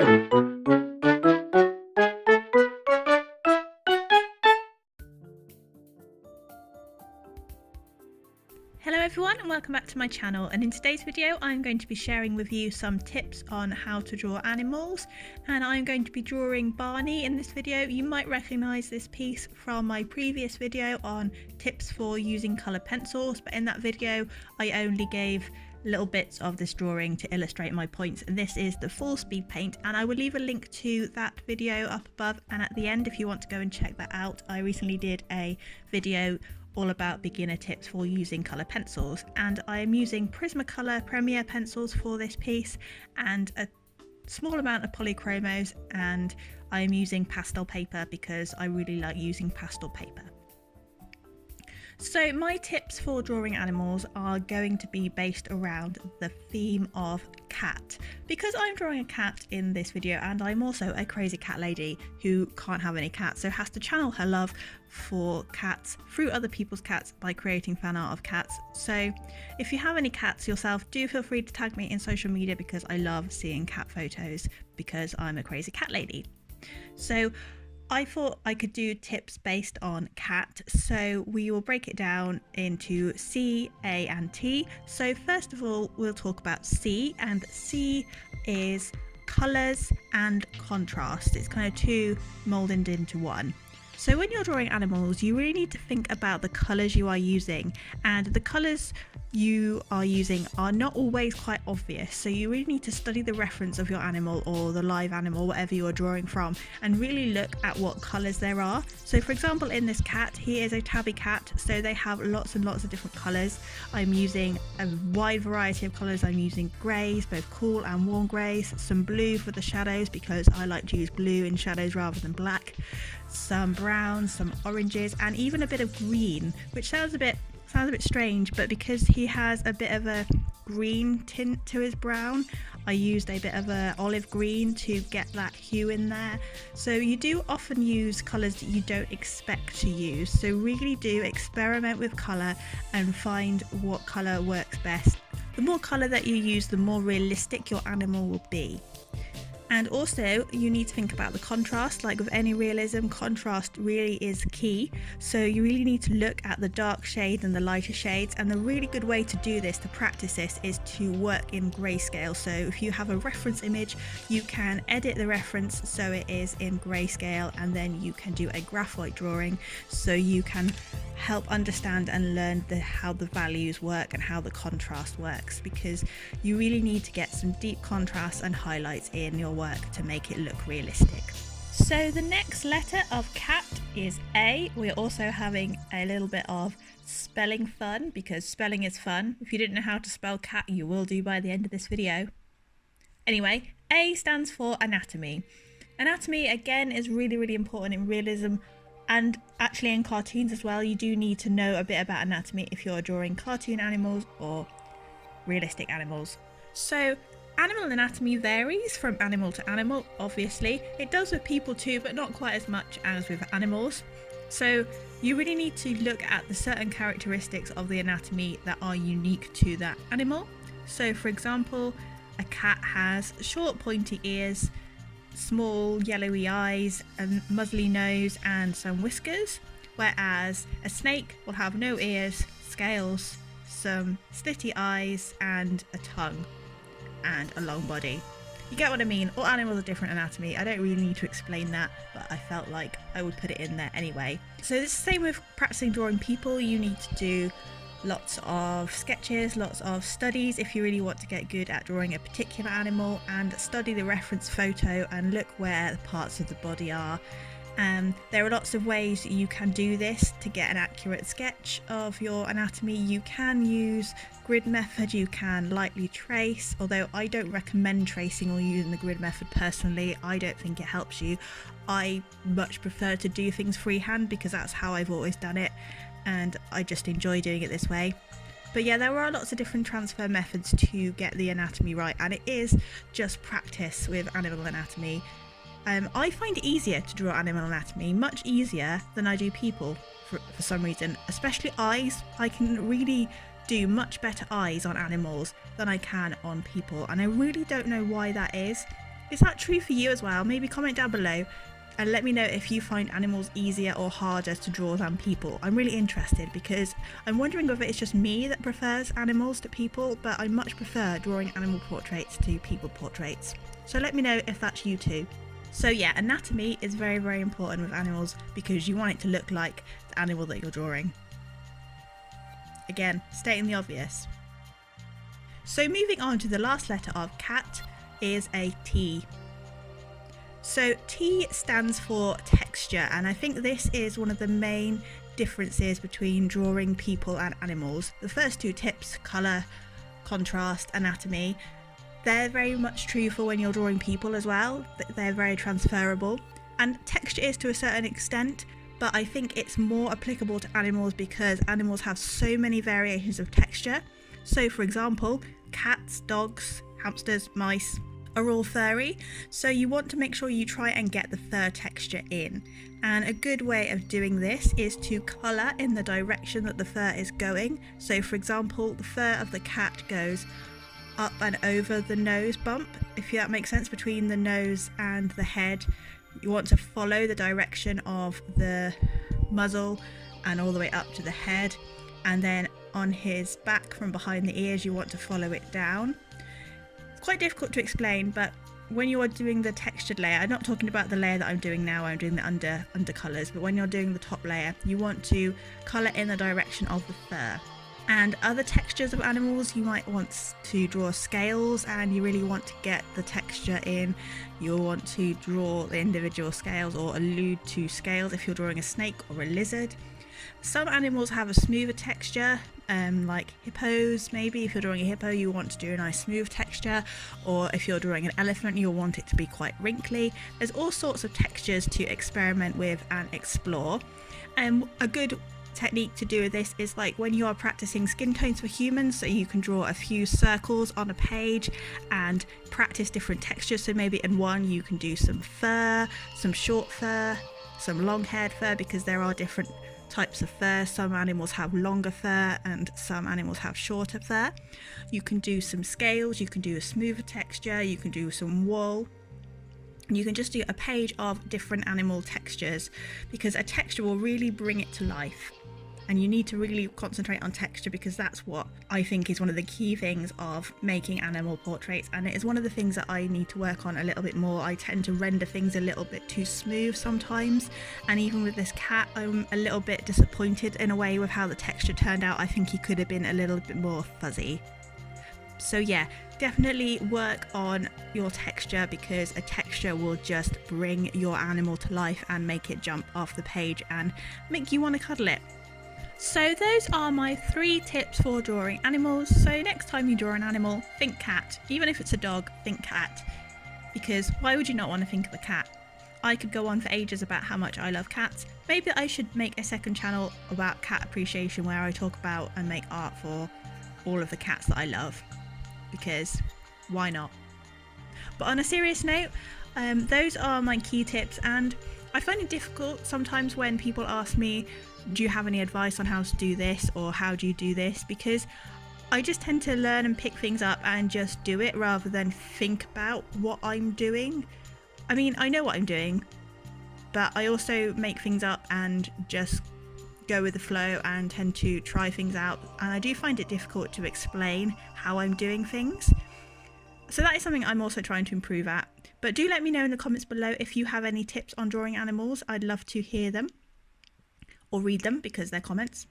Hello everyone and welcome back to my channel, and in today's video I'm going to be sharing with you some tips on how to draw animals, and I'm going to be drawing Barney in this video. You might recognise this piece from my previous video on tips for using coloured pencils, but in that video I only gave little bits of this drawing to illustrate my points, and this is the full speed paint, and I will leave a link to that video up above and at the end if you want to go and check that out. I recently did a video all about beginner tips for using colour pencils, and I am using Prismacolor Premier pencils for this piece and a small amount of polychromos, and I am using pastel paper because I really like using pastel paper. So my tips for drawing animals are going to be based around the theme of cat, because I'm drawing a cat in this video and I'm also a crazy cat lady who can't have any cats, so has to channel her love for cats through other people's cats by creating fan art of cats. So if you have any cats yourself, do feel free to tag me in social media because I love seeing cat photos because I'm a crazy cat lady. So I thought I could do tips based on cat, so we will break it down into C, A and T. So first of all we'll talk about C, and C is colours and contrast. It's kind of two moulded into one. So when you're drawing animals, you really need to think about the colours you are using, and the colours you are using are not always quite obvious, so you really need to study the reference of your animal or the live animal, whatever you're drawing from, and really look at what colours there are. So for example, in this cat, he is a tabby cat, so they have lots and lots of different colours. I'm using a wide variety of colours. I'm using greys, both cool and warm greys, some blue for the shadows because I like to use blue in shadows rather than black, some browns, some oranges, and even a bit of green, which sounds a bit strange, but because he has a bit of a green tint to his brown, I used a bit of a olive green to get that hue in there. So you do often use colours that you don't expect to use, so really do experiment with colour and find what colour works best. The more colour that you use, the more realistic your animal will be. And also you need to think about the contrast. Like with any realism, contrast really is key. So you really need to look at the dark shades and the lighter shades, and the really good way to do this, to practice this, is to work in grayscale. So if you have a reference image, you can edit the reference so it is in grayscale, and then you can do a graphite drawing so you can help understand and learn how the values work and how the contrast works, because you really need to get some deep contrast and highlights in your work to make it look realistic. So the next letter of cat is A. We're also having a little bit of spelling fun because spelling is fun. If you didn't know how to spell cat, you will do by the end of this video. Anyway, A stands for anatomy. Anatomy again is really important in realism, and actually in cartoons as well. You do need to know a bit about anatomy if you're drawing cartoon animals or realistic animals. So animal anatomy varies from animal to animal, obviously. It does with people too, but not quite as much as with animals. So you really need to look at the certain characteristics of the anatomy that are unique to that animal. So for example, a cat has short pointy ears, small yellowy eyes, a muzzly nose and some whiskers, whereas a snake will have no ears, scales, some slitty eyes and a tongue and a long body. You get what I mean? All animals are different anatomy. I don't really need to explain that, but I felt like I would put it in there anyway. So it's the same with practicing drawing people. You need to do lots of sketches, lots of studies if you really want to get good at drawing a particular animal, and study the reference photo and look where the parts of the body are. There are lots of ways you can do this to get an accurate sketch of your anatomy. You can use grid method, you can lightly trace, although I don't recommend tracing or using the grid method personally. I don't think it helps you. I much prefer to do things freehand because that's how I've always done it, and I just enjoy doing it this way. But yeah, there are lots of different transfer methods to get the anatomy right, and it is just practice with animal anatomy. I find it easier to draw animal anatomy, much easier than I do people for some reason, especially eyes. I can really do much better eyes on animals than I can on people, and I really don't know why that is. Is that true for you as well? Maybe comment down below and let me know if you find animals easier or harder to draw than people. I'm really interested because I'm wondering whether it's just me that prefers animals to people, but I much prefer drawing animal portraits to people portraits. So let me know if that's you too. So yeah, anatomy is very, very important with animals because you want it to look like the animal that you're drawing. Again, stating the obvious. So moving on to the last letter of cat is a T. So T stands for texture, and I think this is one of the main differences between drawing people and animals. The first two tips, colour, contrast, anatomy, they're very much true for when you're drawing people as well. They're very transferable, and texture is to a certain extent, but I think it's more applicable to animals because animals have so many variations of texture. So for example, cats, dogs, hamsters, mice are all furry, so you want to make sure you try and get the fur texture in. And a good way of doing this is to colour in the direction that the fur is going. So for example, the fur of the cat goes up and over the nose bump, if that makes sense, between the nose and the head. You want to follow the direction of the muzzle and all the way up to the head, and then on his back from behind the ears you want to follow it down. It's quite difficult to explain, but when you are doing the textured layer, I'm not talking about the layer that I'm doing now, I'm doing the under colours, but when you're doing the top layer you want to colour in the direction of the fur. And other textures of animals, you might want to draw scales and you really want to get the texture in. You'll want to draw the individual scales or allude to scales if you're drawing a snake or a lizard. Some animals have a smoother texture, like hippos maybe. If you're drawing a hippo you want to do a nice smooth texture, or if you're drawing an elephant you'll want it to be quite wrinkly. There's all sorts of textures to experiment with and explore. A good technique to do with this is like when you are practicing skin tones for humans, so you can draw a few circles on a page and practice different textures. So maybe in one you can do some fur, some short fur, some long haired fur, because there are different types of fur. Some animals have longer fur and some animals have shorter fur. You can do some scales, you can do a smoother texture, you can do some wool. You can just do a page of different animal textures, because a texture will really bring it to life, and you need to really concentrate on texture because that's what I think is one of the key things of making animal portraits, and it is one of the things that I need to work on a little bit more. I tend to render things a little bit too smooth sometimes, and even with this cat I'm a little bit disappointed in a way with how the texture turned out. I think he could have been a little bit more fuzzy. So yeah, definitely work on your texture, because a texture will just bring your animal to life and make it jump off the page and make you want to cuddle it. So those are my 3 tips for drawing animals. So next time you draw an animal, think cat. Even if it's a dog, think cat, because why would you not want to think of a cat? I could go on for ages about how much I love cats. Maybe I should make a second channel about cat appreciation where I talk about and make art for all of the cats that I love, because why not? But on a serious note, those are my key tips, and I find it difficult sometimes when people ask me, do you have any advice on how to do this, or how do you do this, because I just tend to learn and pick things up and just do it rather than think about what I'm doing. I mean, I know what I'm doing, but I also make things up and just go with the flow and tend to try things out, and I do find it difficult to explain how I'm doing things. So that is something I'm also trying to improve at. But do let me know in the comments below if you have any tips on drawing animals. I'd love to hear them or read them because they're comments.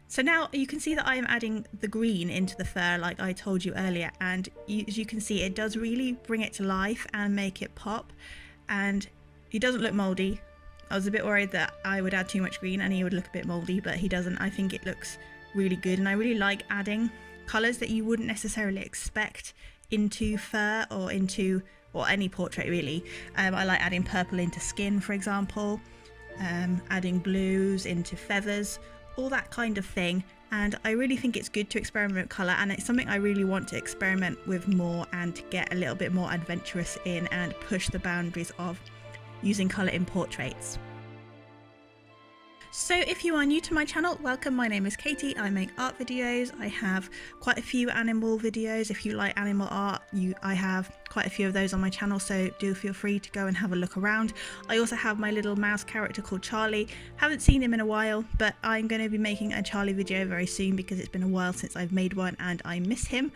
So now you can see that I am adding the green into the fur like I told you earlier, and as you can see it does really bring it to life and make it pop, and he doesn't look mouldy. I was a bit worried that I would add too much green and he would look a bit mouldy, but he doesn't. I think it looks really good, and I really like adding colours that you wouldn't necessarily expect into fur or any portrait really. I like adding purple into skin, for example, adding blues into feathers, all that kind of thing. And I really think it's good to experiment with colour, and it's something I really want to experiment with more and to get a little bit more adventurous in and push the boundaries of using colour in portraits. So if you are new to my channel, welcome. My name is Katie. I make art videos. I have quite a few animal videos. If you like animal art, I have quite a few of those on my channel, so do feel free to go and have a look around. I also have my little mouse character called Charlie. Haven't seen him in a while, but I'm going to be making a Charlie video very soon because it's been a while since I've made one and I miss him.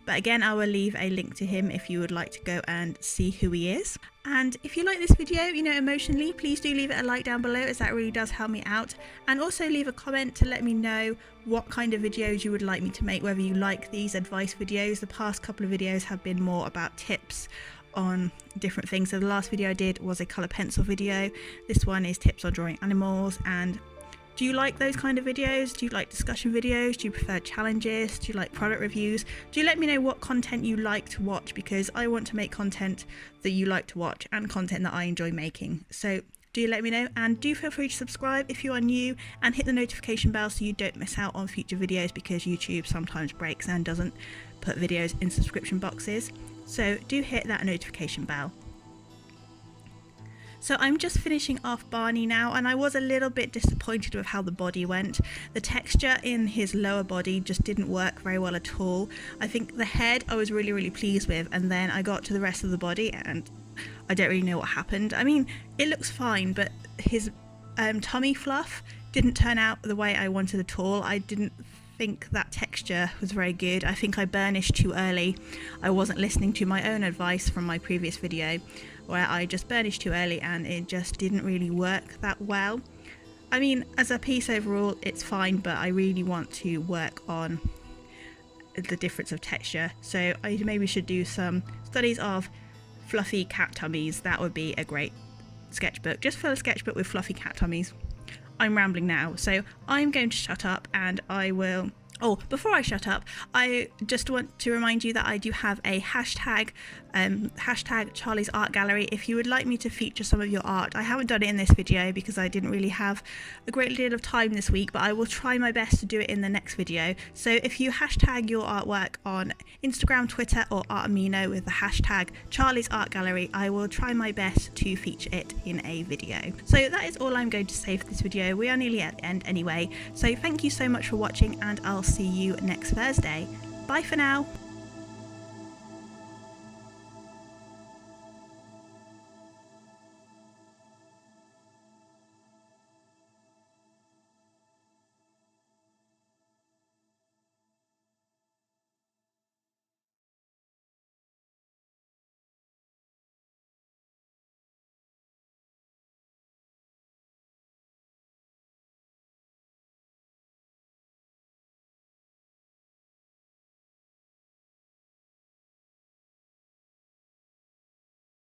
But again, I will leave a link to him if you would like to go and see who he is. And if you like this video, emotionally, please do leave it a like down below, as that really does help me out. And also leave a comment to let me know what kind of videos you would like me to make, whether you like these advice videos. The past couple of videos have been more about tips on different things. So the last video I did was a colour pencil video. This one is tips on drawing animals. And do you like those kind of videos? Do you like discussion videos? Do you prefer challenges? Do you like product reviews? Do let me know what content you like to watch, because I want to make content that you like to watch and content that I enjoy making. So do let me know, and do feel free to subscribe if you are new and hit the notification bell so you don't miss out on future videos, because YouTube sometimes breaks and doesn't put videos in subscription boxes. So do hit that notification bell. So I'm just finishing off Barney now, and I was a little bit disappointed with how the body went. The texture in his lower body just didn't work very well at all. I think the head I was really pleased with, and then I got to the rest of the body and I don't really know what happened. I mean, it looks fine, but his tummy fluff didn't turn out the way I wanted at all. I didn't think that texture was very good. I think I burnished too early. I wasn't listening to my own advice from my previous video, where I just burnished too early and it just didn't really work that well. I mean, as a piece overall, it's fine, but I really want to work on the difference of texture. So I maybe should do some studies of fluffy cat tummies. That would be a great sketchbook, just for a sketchbook with fluffy cat tummies. I'm rambling now, so I'm going to shut up, and I will... Oh, before I shut up, I just want to remind you that I do have a hashtag CharliesArtGallery. If you would like me to feature some of your art, I haven't done it in this video because I didn't really have a great deal of time this week, but I will try my best to do it in the next video. So if you hashtag your artwork on Instagram, Twitter or Artamino with the hashtag CharliesArtGallery, I will try my best to feature it in a video. So that is all I'm going to say for this video. We are nearly at the end anyway. So thank you so much for watching, and I'll see you next Thursday. Bye for now.